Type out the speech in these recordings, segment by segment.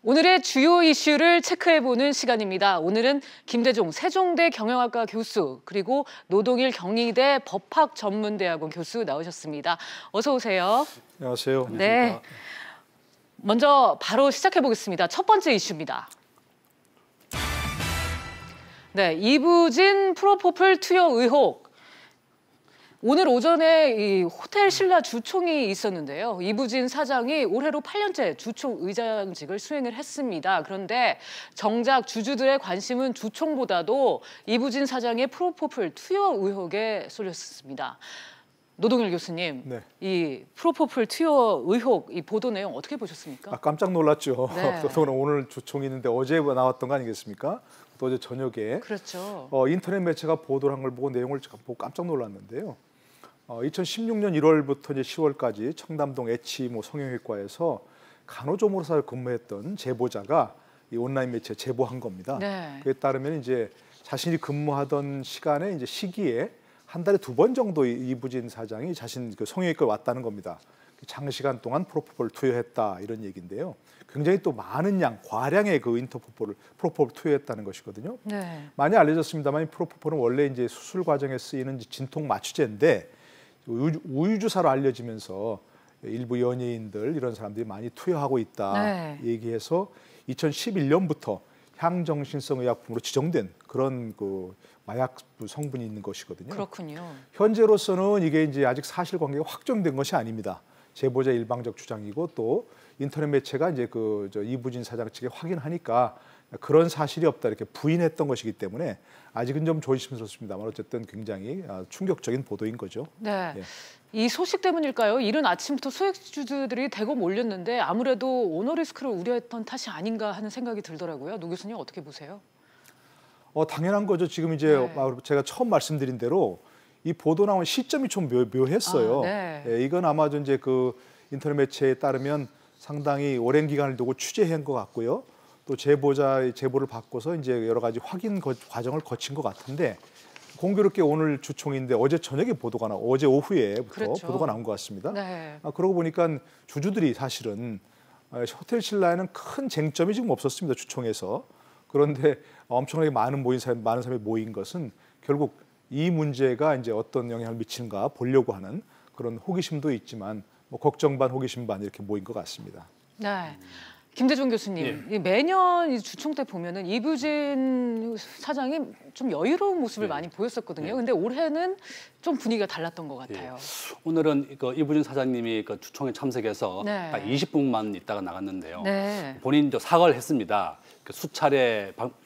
오늘의 주요 이슈를 체크해보는 시간입니다. 오늘은 김대중 세종대 경영학과 교수 그리고 노동일 경희대 법학전문대학원 교수 나오셨습니다. 어서 오세요. 안녕하세요. 네. 먼저 바로 시작해보겠습니다. 첫 번째 이슈입니다. 네, 이부진 프로포폴 투여 의혹. 오늘 오전에 이 호텔 신라 주총이 있었는데요. 이부진 사장이 올해로 8년째 주총 의장직을 수행을 했습니다. 그런데 정작 주주들의 관심은 주총보다도 이부진 사장의 프로포폴 투여 의혹에 쏠렸습니다. 노동일 교수님, 네. 이 프로포폴 투여 의혹 이 보도 내용 어떻게 보셨습니까? 깜짝 놀랐죠. 네. 오늘 주총이 있는데 어제 나왔던 거 아니겠습니까? 또 어제 저녁에 그렇죠. 인터넷 매체가 보도를 한 걸 보고 내용을 보고 깜짝 놀랐는데요. 2016년 1월부터 이제 10월까지 청담동 H 성형외과에서 간호조무사로 근무했던 제보자가 이 온라인 매체에 제보한 겁니다. 네. 그에 따르면 이제 자신이 근무하던 시간에 이제 시기에 한 달에 2번 정도 이부진 사장이 자신 그 성형외과에 왔다는 겁니다. 장시간 동안 프로포폴을 투여했다 이런 얘기인데요. 굉장히 또 많은 양, 과량의 그 프로포폴을 투여했다는 것이거든요. 네. 많이 알려졌습니다만 프로포폴은 원래 이제 수술 과정에 쓰이는 진통 마취제인데 우유주사로 알려지면서 일부 연예인들 이런 사람들이 많이 투여하고 있다 네. 얘기해서 2011년부터 향정신성 의약품으로 지정된 그런 그 마약 성분이 있는 것이거든요. 그렇군요. 현재로서는 이게 이제 아직 사실관계가 확정된 것이 아닙니다. 제보자 일방적 주장이고 또 인터넷 매체가 이제 이부진 사장 측에 확인하니까 그런 사실이 없다 이렇게 부인했던 것이기 때문에 아직은 좀 조심스럽습니다만 어쨌든 굉장히 충격적인 보도인 거죠. 네. 예. 이 소식 때문일까요? 이른 아침부터 소액주주들이 대거 몰렸는데 아무래도 오너 리스크를 우려했던 탓이 아닌가 하는 생각이 들더라고요. 노 교수님 어떻게 보세요? 당연한 거죠. 지금 이제 네. 제가 처음 말씀드린 대로 이 보도 나온 시점이 좀 묘했어요. 네. 예, 이건 아마 이제 그 인터넷 매체에 따르면 상당히 오랜 기간을 두고 취재한 것 같고요. 또 제보자의 제보를 받고서 이제 여러 가지 확인 과정을 거친 것 같은데 공교롭게 오늘 주총인데 어제 저녁에 어제 오후에부터 그렇죠. 보도가 나온 것 같습니다. 네. 그러고 보니까 주주들이 사실은 호텔 신라에는 큰 쟁점이 지금 없었습니다. 주총에서. 그런데 엄청나게 많은 사람이 모인 것은 결국 이 문제가 이제 어떤 영향을 미치는가 보려고 하는 그런 호기심도 있지만 뭐 걱정 반 호기심 반 이렇게 모인 것 같습니다. 네. 김대중 교수님, 매년 이 주총 때 보면은 이부진 사장이 좀 여유로운 모습을 많이 보였었거든요. 근데 올해는 좀 분위기가 달랐던 것 같아요. 오늘은 이부진 사장님이 주총에 참석해서 네. 딱 20분만 있다가 나갔는데요. 네. 본인도 사과를 했습니다.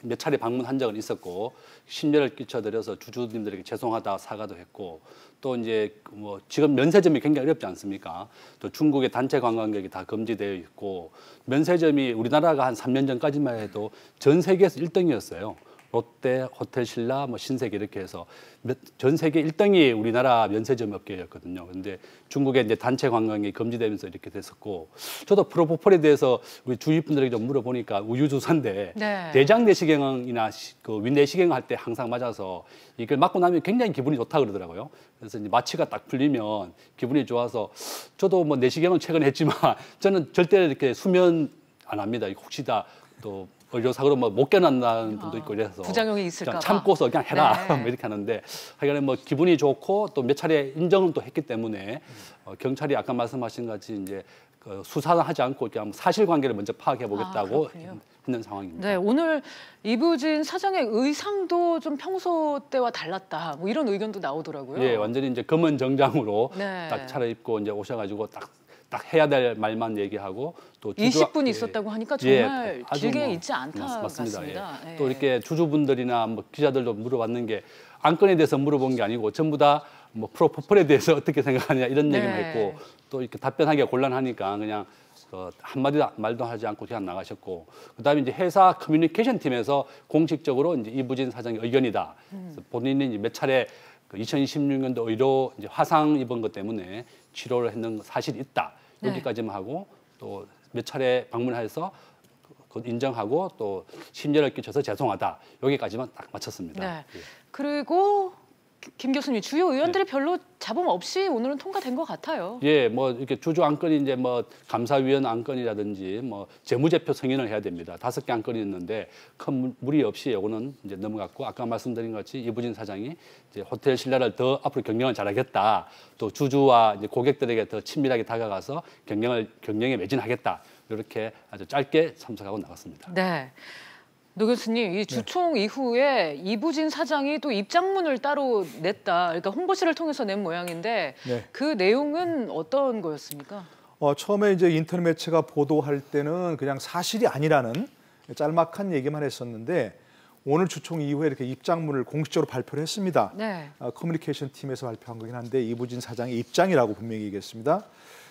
몇 차례 방문한 적은 있었고 심려를 끼쳐드려서 주주님들에게 죄송하다 사과도 했고 또 이제 뭐 지금 면세점이 굉장히 어렵지 않습니까? 또 중국의 단체 관광객이 다 금지되어 있고 면세점이 우리나라가 한 3년 전까지만 해도 전 세계에서 1등이었어요. 롯데, 호텔 신라, 뭐 신세계 이렇게 해서 전 세계 1등이 우리나라 면세점 업계였거든요. 그런데 중국의 이제 단체 관광이 금지되면서 이렇게 됐었고, 저도 프로포폴에 대해서 우리 주위 분들에게 좀 물어보니까 우유주사인데 네. 대장 내시경이나 그 윈내시경 할 때 항상 맞아서 이걸 맞고 나면 굉장히 기분이 좋다 그러더라고요. 그래서 이제 마취가 딱 풀리면 기분이 좋아서 저도 뭐 내시경은 최근에 했지만 저는 절대 이렇게 수면 안 합니다. 혹시다 또 의료사고로 뭐 못 견딘다는 분도 있고 이래서 부작용이 있을까 봐. 참고서 그냥 해라 네. 뭐 이렇게 하는데 하여간에 뭐 기분이 좋고 또 몇 차례 인정은 또 했기 때문에 경찰이 아까 말씀하신 같이 이제 수사는 하지 않고 그냥 사실관계를 먼저 파악해 보겠다고 했는 상황입니다. 네, 오늘 이부진 사장의 의상도 좀 평소 때와 달랐다. 뭐 이런 의견도 나오더라고요. 예, 완전히 이제 검은 정장으로 네. 딱 차려입고 이제 오셔가지고 딱 해야 될 말만 얘기하고 또 20분 있었다고 하니까 정말 길게 뭐, 있지 않다 맞습니다. 같습니다. 예. 또 이렇게 주주분들이나 뭐 기자들도 물어봤는 게 안건에 대해서 물어본 게 아니고 전부 다 뭐 프로포폴에 대해서 어떻게 생각하냐 이런 얘기만 했고 또 이렇게 답변하기가 곤란하니까 그냥 한마디 말도 하지 않고 그냥 나가셨고 그다음에 이제 회사 커뮤니케이션 팀에서 공식적으로 이제 이부진 사장의 의견이다. 본인이 이제 몇 차례 2026년도 의료 이제 화상 입은 것 때문에 치료를 했는 사실이 있다. 여기까지만 하고 또 몇 차례 방문해서 인정하고 또 심려를 끼쳐서 죄송하다. 여기까지만 딱 마쳤습니다. 네. 그리고 김 교수님, 주요 의원들이 별로 잡음 없이 오늘은 통과된 것 같아요. 예, 뭐 이렇게 주주 안건이 이제 뭐 감사위원 안건이라든지 뭐 재무제표 승인을 해야 됩니다. 5개 안건이 있는데 큰 무리 없이 요거는 이제 넘어갔고, 아까 말씀드린 것 같이 이부진 사장이 이제 호텔 신라를 더 앞으로 경영을 잘하겠다. 또 주주와 이제 고객들에게 더 친밀하게 다가가서 경영에 매진하겠다. 이렇게 아주 짧게 참석하고 나갔습니다. 네. 노 교수님, 이 주총 이후에 이부진 사장이 또 입장문을 따로 냈다. 그러니까 홍보실을 통해서 낸 모양인데 네. 그 내용은 어떤 거였습니까? 처음에 이제 인터넷 매체가 보도할 때는 그냥 사실이 아니라는 짤막한 얘기만 했었는데 오늘 주총 이후에 이렇게 입장문을 공식적으로 발표를 했습니다. 네. 커뮤니케이션 팀에서 발표한 거긴 한데 이부진 사장의 입장이라고 분명히 얘기했습니다.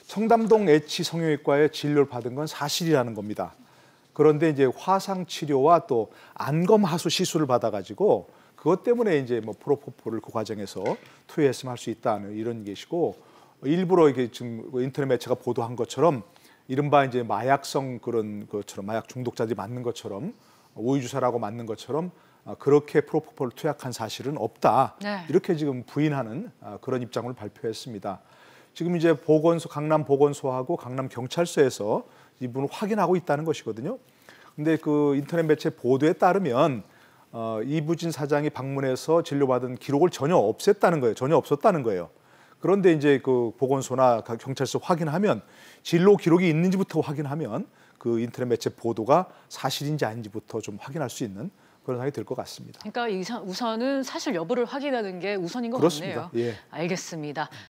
청담동 H 성형외과에 진료를 받은 건 사실이라는 겁니다. 그런데 이제 화상 치료와 또 안검하수 시술을 받아가지고 그것 때문에 이제 뭐 프로포폴을 그 과정에서 투여했으면 할 수 있다는 이런 것이고, 일부러 이게 지금 인터넷 매체가 보도한 것처럼 이른바 이제 마약성 그런 것처럼 마약 중독자들이 맞는 것처럼 우유주사라고 맞는 것처럼 그렇게 프로포폴을 투약한 사실은 없다. 네. 이렇게 지금 부인하는 그런 입장을 발표했습니다. 지금 이제 강남 보건소하고 강남 경찰서에서 이분을 확인하고 있다는 것이거든요. 근데 그 인터넷 매체 보도에 따르면 이부진 사장이 방문해서 진료받은 기록을 전혀 없앴다는 거예요. 전혀 없었다는 거예요. 그런데 이제 그 보건소나 경찰서 확인하면 진료 기록이 있는지부터 확인하면 그 인터넷 매체 보도가 사실인지 아닌지부터 좀 확인할 수 있는 그런 상황이 될 것 같습니다. 그러니까 우선은 사실 여부를 확인하는 게 우선인 것 그렇습니다. 같네요. 예. 알겠습니다.